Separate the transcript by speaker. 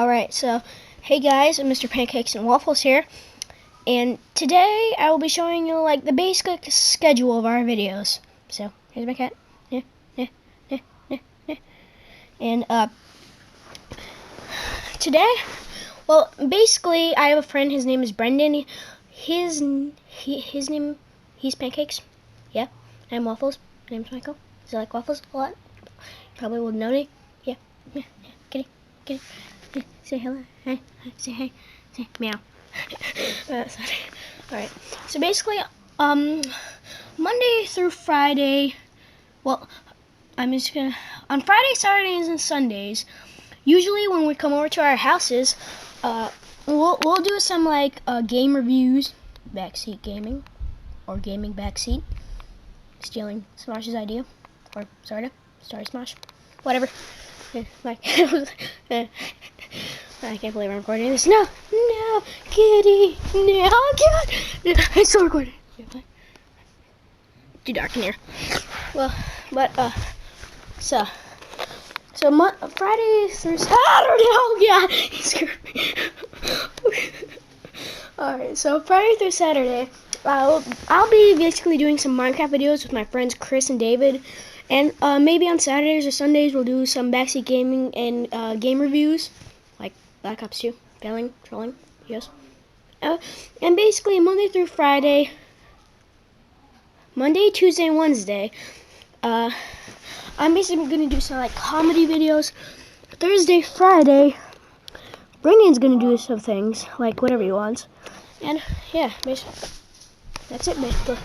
Speaker 1: Alright, so hey guys, Mr. Pancakes and Waffles here, and today I will be showing you like the basic schedule of our videos. So here's my cat. And today, well, basically I have a friend. His name is Brendan. His name, he's Pancakes. Yeah, I'm Waffles. My name's Michael. Does he like waffles a lot? Probably wouldn't know me. Yeah. Kitty. Say hello. Hey. Say hey. Say meow. Alright. So basically, Monday through Friday. Well, I'm just gonna on Friday, Saturdays, and Sundays. Usually, when we come over to our houses, we'll do some like game reviews, backseat gaming, or gaming backseat. Stealing Smosh's idea, or sorta, sorry Smosh, whatever. Like, I can't believe I'm recording this. No, kitty, no, God, I'm still recording. Too dark in here. Well, but so Friday through Saturday. Oh God, he scared me. All right, so Friday through Saturday, I'll be basically doing some Minecraft videos with my friends Chris and David. And maybe on Saturdays or Sundays we'll do some backseat gaming and game reviews, like Black Ops 2, failing, trolling, yes. And basically Monday through Friday, Monday, Tuesday, and Wednesday, I'm basically going to do some like comedy videos. Thursday, Friday, Brendan's going to do some things, like whatever he wants. And yeah, basically, that's it basically.